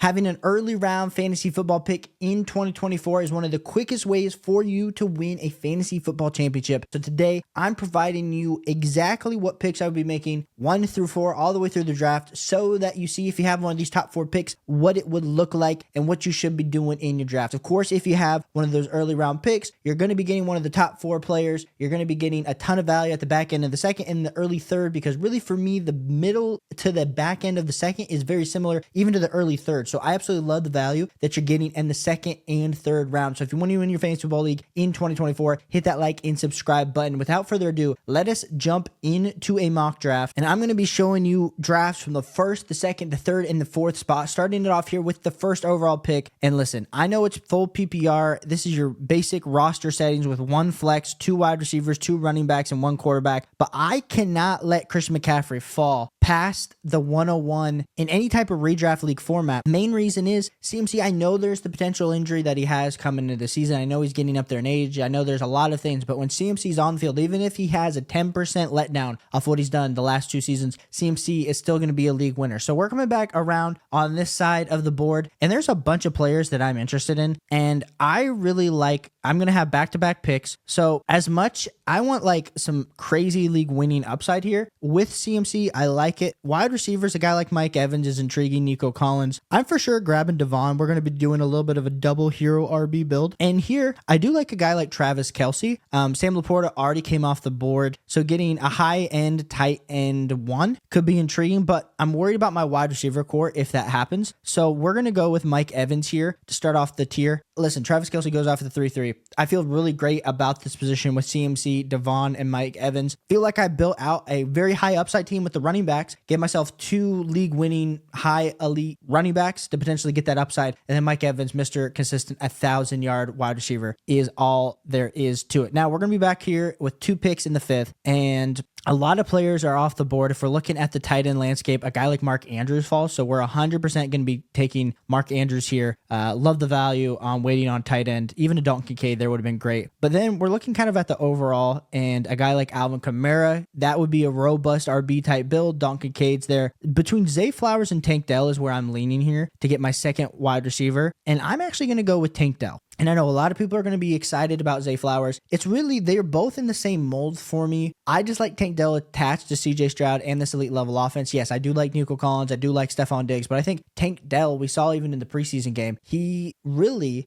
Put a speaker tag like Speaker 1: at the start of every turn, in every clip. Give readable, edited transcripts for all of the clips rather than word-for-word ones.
Speaker 1: Having an early round fantasy football pick in 2024 is one of the quickest ways for you to win a fantasy football championship. So today, I'm providing you exactly what picks I would be making 1 through 4 all the way through the draft so that you see if you have one of these top 4 picks, what it would look like and what you should be doing in your draft. Of course, if you have one of those early round picks, you're going to be getting one of the top 4 players. You're going to be getting a ton of value at the back end of the second and the early third, because really for me, the middle to the back end of the second is very similar even to the early third. So I absolutely love the value that you're getting in the second and third round. So if you want to win your fantasy football league in 2024, hit that like and subscribe button. Without further ado, let us jump into a mock draft. And I'm going to be showing you drafts from the first, the second, the third, and the fourth spot, starting it off here with the first overall pick. And listen, I know it's full PPR. This is your basic roster settings with 1 flex, 2 wide receivers, 2 running backs, and 1 quarterback. But I cannot let Christian McCaffrey fall past the 101 in any type of redraft league format. Main reason is CMC. I know there's the potential injury that he has coming into the season. I know he's getting up there in age. I know there's a lot of things, but when CMC's on the field, even if he has a 10% letdown off what he's done the last 2 seasons, CMC is still going to be a league winner. So we're coming back around on this side of the board, and there's a bunch of players that I'm interested in, and I really like, I'm going to have back-to-back picks. So as much, I want like some crazy league winning upside here with CMC. I like it. Wide receivers, a guy like Mike Evans is intriguing. Nico Collins. I'm for sure grabbing Devon. We're going to be doing a little bit of a double hero RB build. And here, I do like a guy like Travis Kelce. Sam Laporta already came off the board. So getting a high-end tight end 1 could be intriguing, but I'm worried about my wide receiver core if that happens. So we're going to go with Mike Evans here to start off the tier. Listen, Travis Kelce goes off the 3-3. I feel really great about this position with CMC, Devon, and Mike Evans. Feel like I built out a very high upside team with the running backs, gave myself 2 league-winning high elite running backs to potentially get that upside, and then Mike Evans, Mr. Consistent 1,000-yard wide receiver, is all there is to it. Now, we're going to be back here with 2 picks in the 5th, and a lot of players are off the board. If we're looking at the tight end landscape, a guy like Mark Andrews falls, so we're 100% going to be taking Mark Andrews here. Love the value on waiting on tight end. Even a Dalton Kincaid there would have been great. But then we're looking kind of at the overall, and a guy like Alvin Kamara, that would be a robust RB type build. Dalton Kincaid's there. Between Zay Flowers and Tank Dell is where I'm leaning here to get my second wide receiver, and I'm actually going to go with Tank Dell. And I know a lot of people are going to be excited about Zay Flowers. It's really, they're both in the same mold for me. I just like Tank Dell attached to CJ Stroud and this elite level offense. Yes, I do like Nico Collins. I do like Stephon Diggs, but I think Tank Dell, we saw even in the preseason game, he really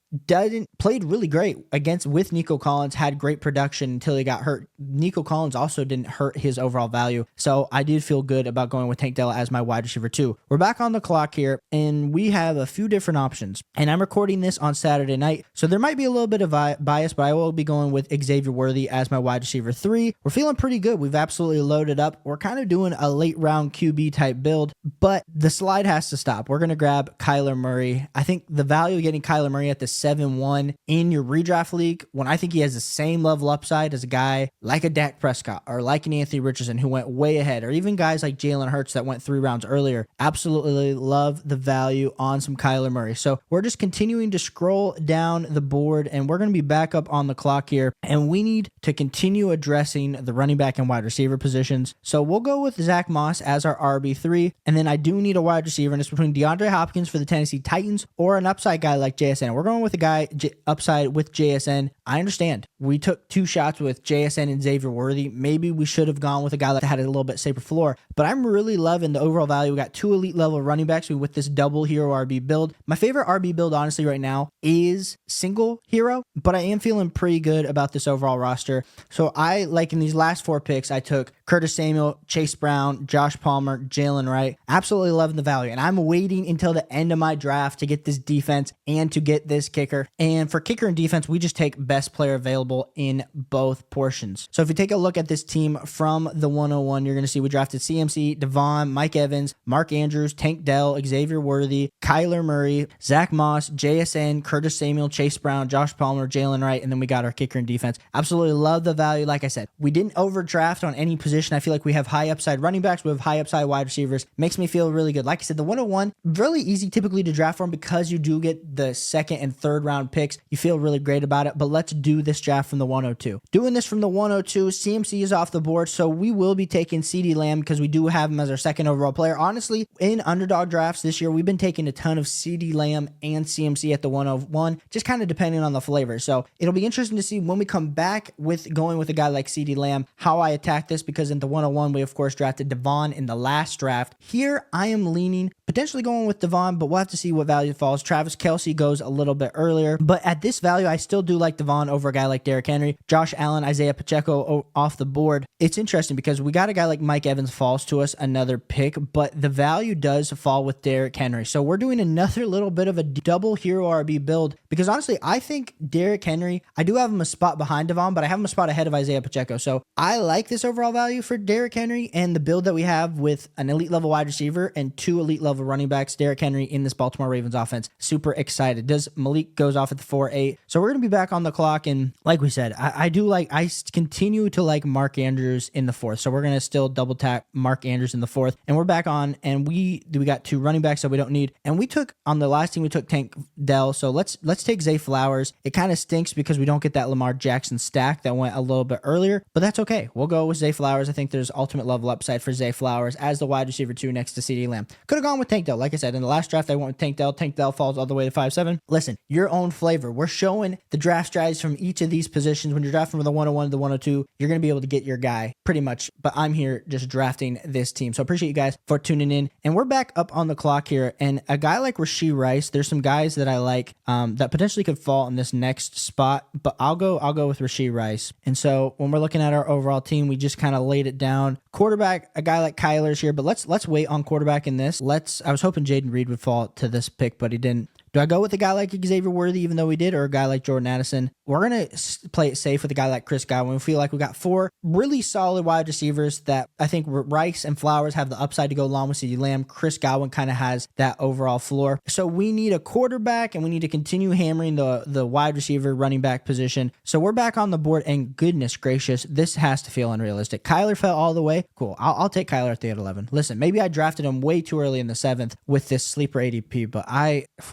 Speaker 1: played really great with Nico Collins, had great production until he got hurt. Nico Collins also didn't hurt his overall value. So I did feel good about going with Tank Dell as my wide receiver too. We're back on the clock here, and we have a few different options, and I'm recording this on Saturday night. So there might be a little bit of bias, but I will be going with Xavier Worthy as my wide receiver 3. We're feeling pretty good. We've absolutely loaded up. We're kind of doing a late round QB type build, but the slide has to stop. We're going to grab Kyler Murray. I think the value of getting Kyler Murray at the 7-1 in your redraft league, when I think he has the same level upside as a guy like a Dak Prescott or like an Anthony Richardson who went way ahead, or even guys like Jalen Hurts that went 3 rounds earlier. Absolutely love the value on some Kyler Murray. So we're just continuing to scroll down the board, and we're going to be back up on the clock here, and we need to continue addressing the running back and wide receiver positions. So we'll go with Zach Moss as our RB3, and then I do need a wide receiver, and it's between DeAndre Hopkins for the Tennessee Titans or an upside guy like JSN. We're going with a guy upside with JSN. I understand we took 2 shots with JSN and Xavier Worthy. Maybe we should have gone with a guy that had a little bit safer floor, but I'm really loving the overall value. We got 2 elite level running backs with this double hero RB build. My favorite RB build, honestly, right now is single hero, but I am feeling pretty good about this overall roster. So I like in these last 4 picks, I took Curtis Samuel, Chase Brown, Josh Palmer, Jalen Wright. Absolutely loving the value, and I'm waiting until the end of my draft to get this defense and to get this kicker. And for kicker and defense, we just take best player available in both portions. So if you take a look at this team from the 101, you're going to see we drafted CMC, Devon, Mike Evans, Mark Andrews, Tank Dell, Xavier Worthy, Kyler Murray, Zach Moss, JSN, Curtis Samuel, Chase Brown, Josh Palmer, Jalen Wright, and then we got our kicker and defense. Absolutely love the value. Like I said, we didn't overdraft on any position position. I feel like we have high upside running backs. We have high upside wide receivers. Makes me feel really good. Like I said, the 101, really easy typically to draft from because you do get the second and third round picks. You feel really great about it, but let's do this draft from the 102. Doing this from the 102, CMC is off the board, so we will be taking CeeDee Lamb because we do have him as our second overall player. Honestly, in underdog drafts this year, we've been taking a ton of CeeDee Lamb and CMC at the 101, just kind of depending on the flavor. So it'll be interesting to see when we come back with going with a guy like CeeDee Lamb, how I attack this, because in the 101, we of course drafted Devon in the last draft. Here, I am leaning, potentially going with Devon, but we'll have to see what value falls. Travis Kelce goes a little bit earlier, but at this value, I still do like Devon over a guy like Derrick Henry. Josh Allen, Isaiah Pacheco off the board. It's interesting because we got a guy like Mike Evans falls to us, another pick, but the value does fall with Derrick Henry. So we're doing another little bit of a double hero RB build because honestly, I think Derrick Henry, I do have him a spot behind Devon, but I have him a spot ahead of Isaiah Pacheco. So I like this overall value for Derrick Henry and the build that we have with an elite level wide receiver and 2 elite level running backs. Derrick Henry in this Baltimore Ravens offense. Super excited. Does Malik goes off at the 4-8. So we're going to be back on the clock. And like we said, I continue to like Mark Andrews in the 4th. So we're going to still double tap Mark Andrews in the 4th. And we're back on, and we got 2 running backs that we don't need. And we took, on the last team, we took Tank Dell. So let's take Zay Flowers. It kind of stinks because we don't get that Lamar Jackson stack that went a little bit earlier, but that's okay. We'll go with Zay Flowers. I think there's ultimate level upside for Zay Flowers as the wide receiver 2 next to CeeDee Lamb. Could have gone with Tank Dell. Like I said, in the last draft, I went with Tank Dell. Tank Dell falls all the way to 5-7. Listen, your own flavor. We're showing the draft strategies from each of these positions. When you're drafting from the 101 to the 102, you're going to be able to get your guy pretty much, but I'm here just drafting this team. So appreciate you guys for tuning in. And we're back up on the clock here. And a guy like Rashee Rice, there's some guys that I like that potentially could fall in this next spot, but I'll go with Rashee Rice. And so when we're looking at our overall team, we just kind of laid it down. Quarterback, a guy like Kyler's here, but let's wait on quarterback in this. I was hoping Jaden Reed would fall to this pick, but he didn't. Do I go with a guy like Xavier Worthy, even though we did, or a guy like Jordan Addison? We're going to play it safe with a guy like Chris Godwin. We feel like we got 4 really solid wide receivers that I think Rice and Flowers have the upside to go along with CeeDee Lamb. Chris Godwin kind of has that overall floor. So we need a quarterback, and we need to continue hammering the wide receiver running back position. So we're back on the board, and goodness gracious, this has to feel unrealistic. Kyler fell all the way. Cool. I'll take Kyler at the 11. Listen, maybe I drafted him way too early in the 7th with this sleeper ADP, but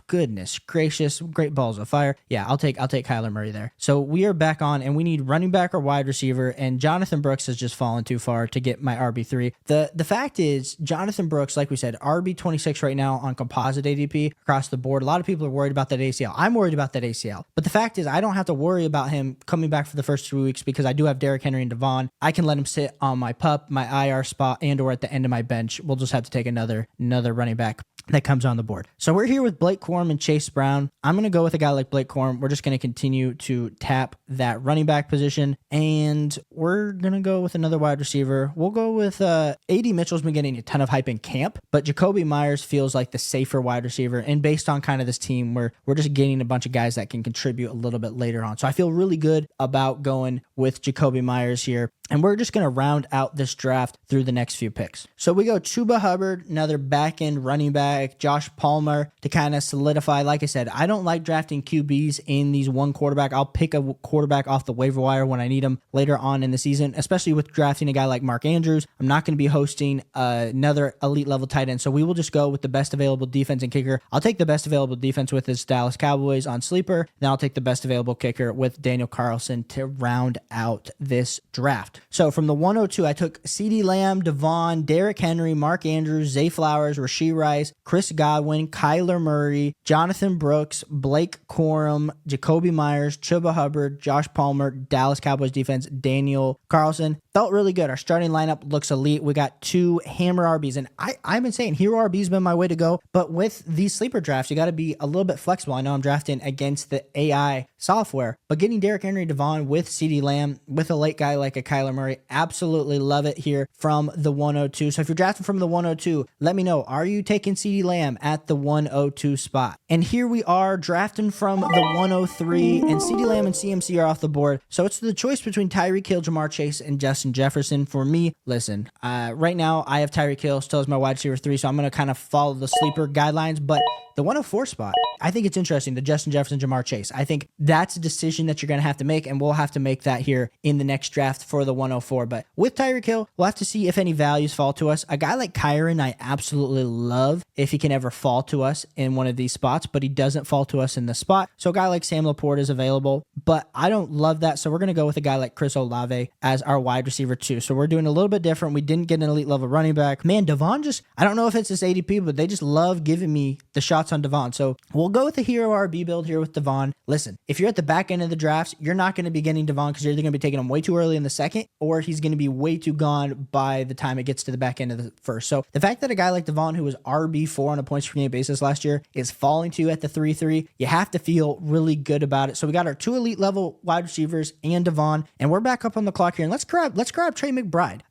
Speaker 1: goodness gracious, great balls of fire. Yeah, I'll take Kyler Murray there. So we are back on, and we need running back or wide receiver, and Jonathan Brooks has just fallen too far to get my RB3. The fact is, Jonathan Brooks, like we said, RB26 right now on composite ADP across the board. A lot of people are worried about that ACL. I'm worried about that ACL. But the fact is, I don't have to worry about him coming back for the first 2 weeks because I do have Derrick Henry and Devon. I can let him sit on my PUP, my IR spot, and or at the end of my bench. We'll just have to take another running back that comes on the board. So we're here with Blake Corum and Chase Brown. I'm going to go with a guy like Blake Corum. We're just going to continue to tap that running back position, and we're going to go with another wide receiver. We'll go with A.D. Mitchell's been getting a ton of hype in camp, but Jacoby Myers feels like the safer wide receiver, and based on kind of this team, we're just getting a bunch of guys that can contribute a little bit later on. So I feel really good about going with Jacoby Myers here. And we're just going to round out this draft through the next few picks. So we go Chuba Hubbard, another back-end running back, Josh Palmer to kind of solidify. Like I said, I don't like drafting QBs in these one quarterback. I'll pick a quarterback off the waiver wire when I need them later on in the season, especially with drafting a guy like Mark Andrews. I'm not going to be hosting another elite level tight end. So we will just go with the best available defense and kicker. I'll take the best available defense with his Dallas Cowboys on sleeper. Then I'll take the best available kicker with Daniel Carlson to round out this draft. So from the 102, I took CeeDee Lamb, Devon, Derrick Henry, Mark Andrews, Zay Flowers, Rashee Rice, Chris Godwin, Kyler Murray, Jonathan Brooks, Blake Corum, Jacoby Myers, Chuba Hubbard, Josh Palmer, Dallas Cowboys defense, Daniel Carlson. Felt really good. Our starting lineup looks elite. We got 2 hammer RBs, and I've been saying hero RB's been my way to go, but with these sleeper drafts, you got to be a little bit flexible. I know I'm drafting against the AI software, but getting Derrick Henry, Devon with CeeDee Lamb, with a late guy like a Kyler Murray, absolutely love it here from the 102. So if you're drafting from the 102, let me know. Are you taking CeeDee Lamb at the 102 spot? And here we are drafting from the 103, and CeeDee Lamb and CMC are off the board. So it's the choice between Tyreek Hill, Jamar Chase, and Justin Jefferson. For me, listen, right now I have Tyreek Hill still as my wide receiver 3, so I'm going to kind of follow the sleeper guidelines, but the the 104 spot, I think it's interesting, the Justin Jefferson, Jamar Chase. I think that's a decision that you're going to have to make, and we'll have to make that here in the next draft for the 104. But with Tyreek Hill, we'll have to see if any values fall to us. A guy like Kyron, I absolutely love if he can ever fall to us in one of these spots, but he doesn't fall to us in the spot. So a guy like Sam Laporte is available, but I don't love that. So we're going to go with a guy like Chris Olave as our wide receiver too. So we're doing a little bit different. We didn't get an elite level running back. Man, Devon I don't know if it's this ADP, but they just love giving me the shots on Devon. So we'll go with the hero RB build here with Devon. Listen, if you're at the back end of the drafts, you're not going to be getting Devon because you're either going to be taking him way too early in the second, or he's going to be way too gone by the time it gets to the back end of the first. So the fact that a guy like Devon, who was RB4 on a points per game basis last year, is falling to you at the 3-3, you have to feel really good about it. So we got our 2 elite level wide receivers and Devon, and we're back up on the clock here. And let's grab Trey McBride.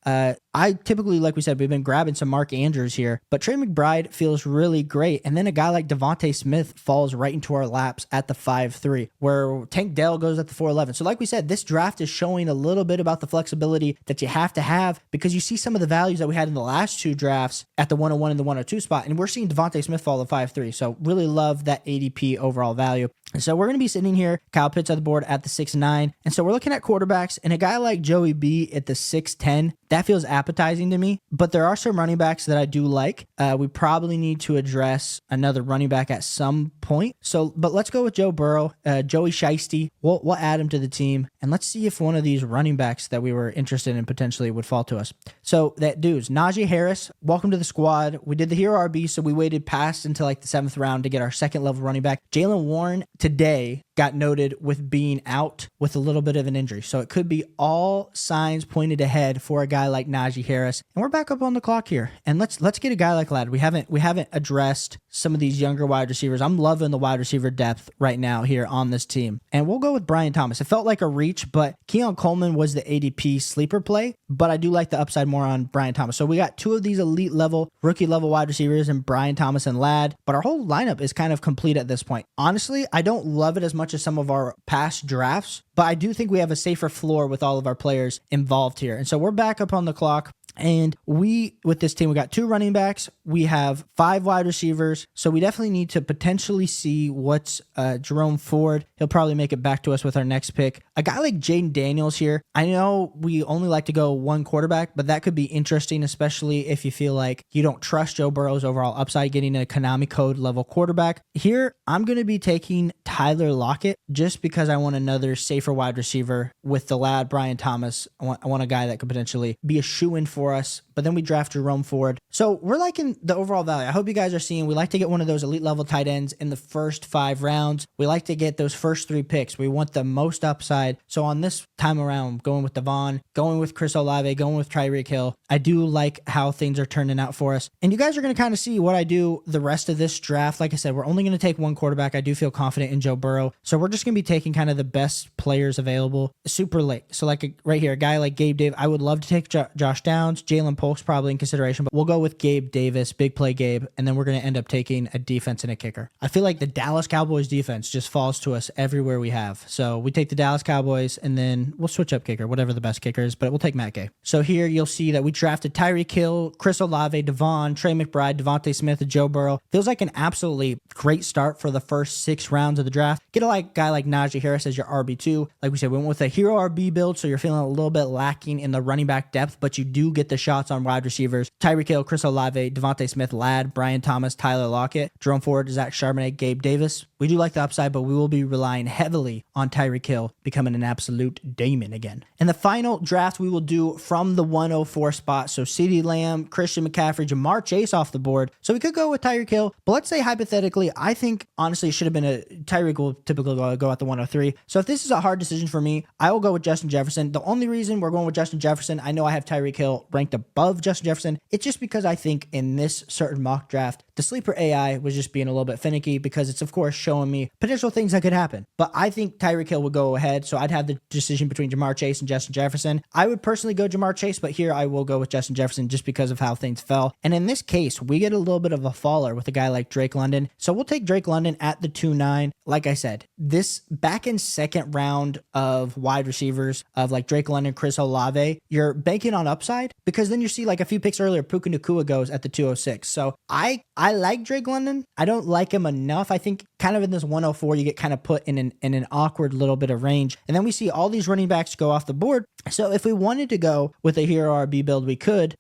Speaker 1: I typically, like we said, we've been grabbing some Mark Andrews here, but Trey McBride feels really great. And then a guy like Devontae Smith falls right into our laps at the 5-3, where Tank Dell goes at the 4-11. So like we said, this draft is showing a little bit about the flexibility that you have to have, because you see some of the values that we had in the last 2 drafts at the 101 and the 102 spot, and we're seeing Devontae Smith fall to 5-3. So really love that ADP overall value. And so we're going to be sitting here, Kyle Pitts at the board at the 6-9. And so we're looking at quarterbacks, and a guy like Joey B at the 6-10, that feels appetizing to me. But there are some running backs that I do like. We probably need to address another running back at some point. But let's go with Joe Burrow, Joey Shiesty. We'll add him to the team, and let's see if one of these running backs that we were interested in potentially would fall to us. So that dude's Najee Harris. Welcome to the squad. We did the hero RB, so we waited past until like the 7th round to get our 2nd level running back. Jaylen Warren today got noted with being out with a little bit of an injury. So it could be all signs pointed ahead for a guy like Najee Harris. And we're back up on the clock here. And let's get a guy like Ladd. We haven't addressed some of these younger wide receivers. I'm loving the wide receiver depth right now here on this team. And we'll go with Brian Thomas. It felt like a reach, but Keon Coleman was the ADP sleeper play, but I do like the upside more on Brian Thomas. So we got 2 of these elite level, rookie level wide receivers in Brian Thomas and Ladd, but our whole lineup is kind of complete at this point. Honestly, I don't love it as much as some of our past drafts, but I do think we have a safer floor with all of our players involved here. And so we're back up on the clock. And with this team, we got 2 running backs. We have 5 wide receivers. So we definitely need to potentially see what's Jerome Ford. He'll probably make it back to us with our next pick. A guy like Jaden Daniels here. I know we only like to go 1 quarterback, but that could be interesting, especially if you feel like you don't trust Joe Burrow's overall upside, getting a Konami code level quarterback. Here, I'm going to be taking Tyler Lockett just because I want another safer wide receiver with the lad Brian Thomas. I want a guy that could potentially be a shoo-in for us, but then we draft Jerome Ford. So we're liking the overall value. I hope you guys are seeing, we like to get one of those elite level tight ends in the first 5 rounds. We like to get those first 3 picks. We want the most upside. So on this time around, going with Devon, going with Chris Olave, going with Tyreek Hill, I do like how things are turning out for us. And you guys are going to kind of see what I do the rest of this draft. Like I said, we're only going to take 1 quarterback. I do feel confident in Joe Burrow. So we're just going to be taking kind of the best players available super late. So like right here, a guy like Gabe Davis, I would love to take Josh Downs, Jalen Polk's probably in consideration, but we'll go with Gabe Davis, big play Gabe, and then we're going to end up taking a defense and a kicker. I feel like the Dallas Cowboys defense just falls to us everywhere we have. So we take the Dallas Cowboys, and then we'll switch up kicker, whatever the best kicker is, but we'll take Matt Gay. So here you'll see that we drafted Tyreek Hill, Chris Olave, Devon, Trey McBride, Devontae Smith, and Joe Burrow. Feels like an absolutely great start for the first 6 rounds of the draft. Get a guy like Najee Harris as your RB2. Like we said, we went with a hero RB build, so you're feeling a little bit lacking in the running back depth, but you do get the shots on wide receivers. Tyreek Hill, Chris Olave, Devontae Smith, Ladd, Brian Thomas, Tyler Lockett, Jerome Ford, Zach Charbonnet, Gabe Davis. We do like the upside, but we will be relying heavily on Tyreek Hill becoming an absolute demon again. In the final draft, we will do from the 104 spot. So CeeDee Lamb, Christian McCaffrey, Jamar Chase off the board. So we could go with Tyreek Hill, but let's say hypothetically, I think honestly it should have been Tyreek will typically go at the 103. So if this is a hard decision for me, I will go with Justin Jefferson. The only reason we're going with Justin Jefferson, I know I have Tyreek Hill ranked above Justin Jefferson. It's just because I think in this certain mock draft, the sleeper AI was just being a little bit finicky because it's of course showing me potential things that could happen. But I think Tyreek Hill would go ahead. So I'd have the decision between Jamar Chase and Justin Jefferson. I would personally go Jamar Chase, but here I will go with Justin Jefferson just because of how things fell. And in this case, we get a little bit of a faller with a guy like Drake London. So we'll take Drake London at the 2-9. like I said, this back in second round of wide receivers of like Drake London, Chris Olave, you're banking on upside because then you see like a few picks earlier, Puka Nacua goes at the 206. So I like Drake London. I don't like him enough. I think kind of in this 104, you get kind of put in an awkward little bit of range. And then we see all these running backs go off the board. So if we wanted to go with a hero RB build, we could.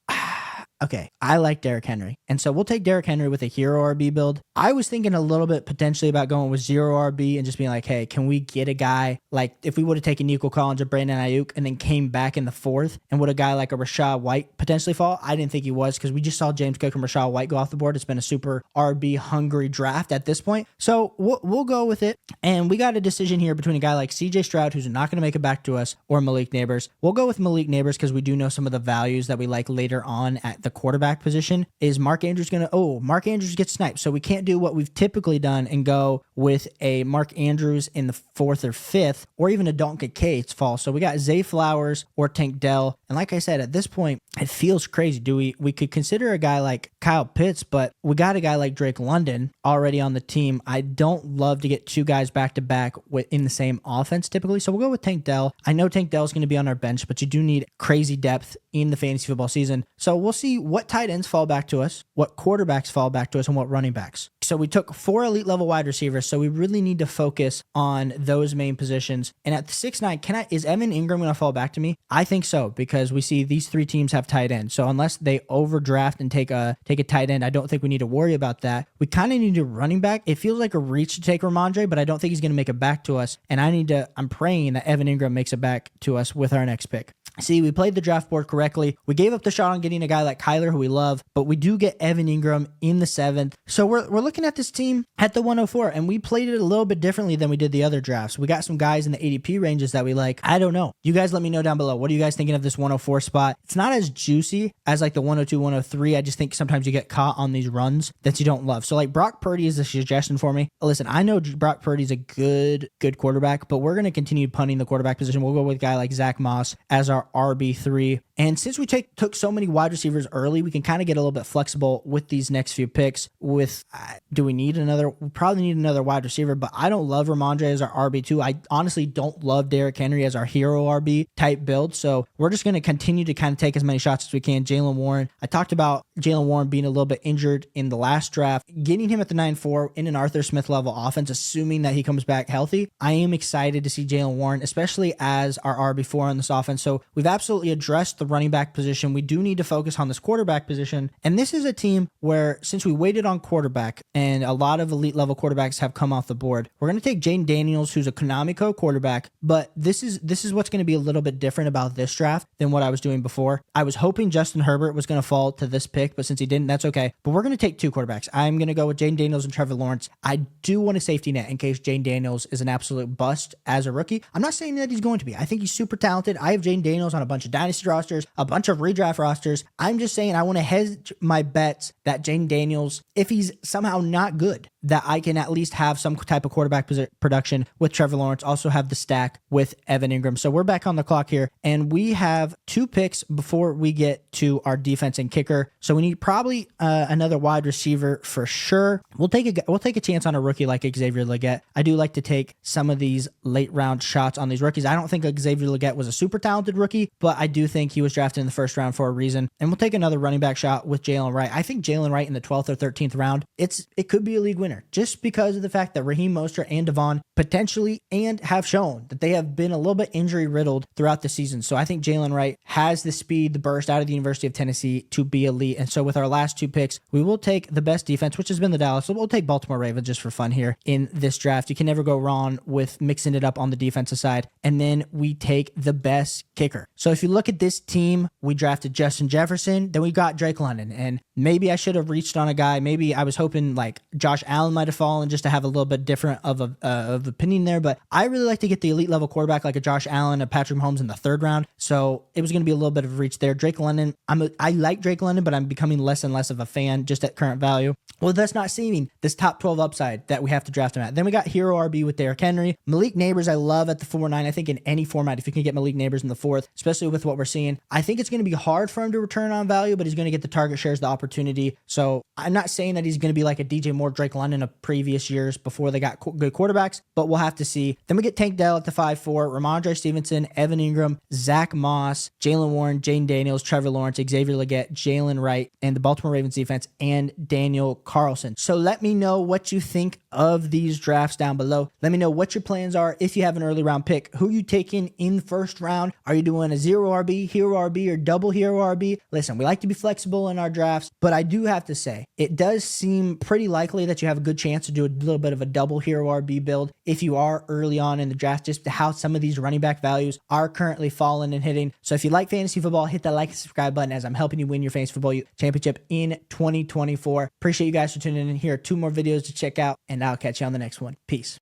Speaker 1: Okay, I like Derrick Henry. And so we'll take Derrick Henry with a hero RB build. I was thinking a little bit potentially about going with zero RB and just being like, hey, can we get a guy like if we would have taken Nico Collins or Brandon Ayuk and then came back in the fourth, and would a guy like a Rachaad White potentially fall? I didn't think he was because we just saw James Cook and Rachaad White go off the board. It's been a super RB hungry draft at this point. So we'll go with it. And we got a decision here between a guy like CJ Stroud, who's not going to make it back to us, or Malik Neighbors. We'll go with Malik Neighbors because we do know some of the values that we like later on at the quarterback position. Is Mark Andrews going to, Mark Andrews gets sniped. So we can't do what we've typically done and go with a Mark Andrews in the fourth or fifth, or even a Dalton Kincaid's fall. So we got Zay Flowers or Tank Dell. And like I said, at this point, it feels crazy. We could consider a guy like Kyle Pitts, but we got a guy like Drake London already on the team. I don't love to get two guys back to back in the same offense typically. So we'll go with Tank Dell. I know Tank Dell is going to be on our bench, but you do need crazy depth in the fantasy football season. So we'll see what tight ends fall back to us, what quarterbacks fall back to us, and what running backs. So we took 4 elite level wide receivers. So we really need to focus on those main positions. And at the 6'9", is Evan Ingram going to fall back to me? I think so, because we see these 3 teams have tight ends. So unless they overdraft and take a tight end, I don't think we need to worry about that. We kind of need a running back. It feels like a reach to take Ramondre, but I don't think he's going to make it back to us. And I'm praying that Evan Ingram makes it back to us with our next pick. See, we played the draft board correctly. We gave up the shot on getting a guy like Kyler, who we love, but we do get Evan Ingram in the 7th. So we're looking at this team at the 104, and we played it a little bit differently than we did the other drafts. We got some guys in the ADP ranges that we like. I don't know. You guys let me know down below. What are you guys thinking of this 104 spot? It's not as juicy as like the 102, 103. I just think sometimes you get caught on these runs that you don't love. So like Brock Purdy is a suggestion for me. Listen, I know Brock Purdy's a good quarterback, but we're going to continue punting the quarterback position. We'll go with a guy like Zach Moss as our RB3. And since we took so many wide receivers early, we can kind of get a little bit flexible with these next few picks. Do we need another? We probably need another wide receiver, but I don't love Ramondre as our RB2. I honestly don't love Derrick Henry as our hero RB type build. So we're just going to continue to kind of take as many shots as we can. Jaylen Warren. I talked about Jaylen Warren being a little bit injured in the last draft. Getting him at the 9-4 in an Arthur Smith level offense, assuming that he comes back healthy. I am excited to see Jaylen Warren, especially as our RB4 on this offense. So we've absolutely addressed the running back position. We do need to focus on this quarterback position. And this is a team where, since we waited on quarterback and a lot of elite level quarterbacks have come off the board, we're going to take Jaden Daniels, who's a Konami Code quarterback. But this is what's going to be a little bit different about this draft than what I was doing before. I was hoping Justin Herbert was going to fall to this pick, but since he didn't, that's okay. But we're going to take 2 quarterbacks. I'm going to go with Jaden Daniels and Trevor Lawrence. I do want a safety net in case Jaden Daniels is an absolute bust as a rookie. I'm not saying that he's going to be. I think he's super talented. I have Jaden Daniels on a bunch of dynasty rosters, a bunch of redraft rosters. I'm just saying I want to hedge my bets that Jaden Daniels, if he's somehow not good, that I can at least have some type of quarterback production with Trevor Lawrence, also have the stack with Evan Ingram. So we're back on the clock here, and we have 2 picks before we get to our defense and kicker. So we need probably another wide receiver for sure. We'll take a chance on a rookie like Xavier Legette. I do like to take some of these late round shots on these rookies. I don't think Xavier Legette was a super talented rookie, but I do think he was drafted in the first round for a reason. And we'll take another running back shot with Jalen Wright. I think Jalen Wright in the 12th or 13th round, it could be a league winner just because of the fact that Raheem Mostert and Devon potentially and have shown that they have been a little bit injury riddled throughout the season. So I think Jalen Wright has the speed, the burst out of the University of Tennessee to be elite. And so with our last 2 picks, we will take the best defense, which has been the Dallas. So we'll take Baltimore Ravens just for fun here in this draft. You can never go wrong with mixing it up on the defensive side. And then we take the best kicker. So if you look at this team, we drafted Justin Jefferson, then we got Drake London. And maybe I should have reached on a guy. Maybe I was hoping like Josh Allen might have fallen just to have a little bit different of opinion there. But I really like to get the elite level quarterback like a Josh Allen, a Patrick Mahomes in the 3rd round. So it was going to be a little bit of a reach there. Drake London, I like Drake London, but I'm becoming less and less of a fan just at current value. Well, that's not seeming this top 12 upside that we have to draft him at. Then we got Hero RB with Derrick Henry. Malik Neighbors I love at the 4-9. I think in any format, if you can get Malik Neighbors in the 4th, especially with what we're seeing, I think it's going to be hard for him to return on value, but he's going to get the target shares, the opportunity opportunity. So I'm not saying that he's going to be like a DJ Moore, Drake London of previous years before they got good quarterbacks, but we'll have to see. Then we get Tank Dell at the 5-4, Ramondre Stevenson, Evan Ingram, Zach Moss, Jalen Warren, Jaden Daniels, Trevor Lawrence, Xavier Legette, Jalen Wright, and the Baltimore Ravens defense, and Daniel Carlson. So let me know what you think of these drafts down below. Let me know what your plans are. If you have an early round pick, who you taking in first round? Are you doing a 0 RB, hero RB, or double hero RB? Listen, we like to be flexible in our drafts, but I do have to say, it does seem pretty likely that you have a good chance to do a little bit of a double hero RB build if you are early on in the draft, just how some of these running back values are currently falling and hitting. So if you like fantasy football, hit that like and subscribe button as I'm helping you win your fantasy football championship in 2024. Appreciate you guys for tuning in. Here are 2 more videos to check out, and I'll catch you on the next one. Peace.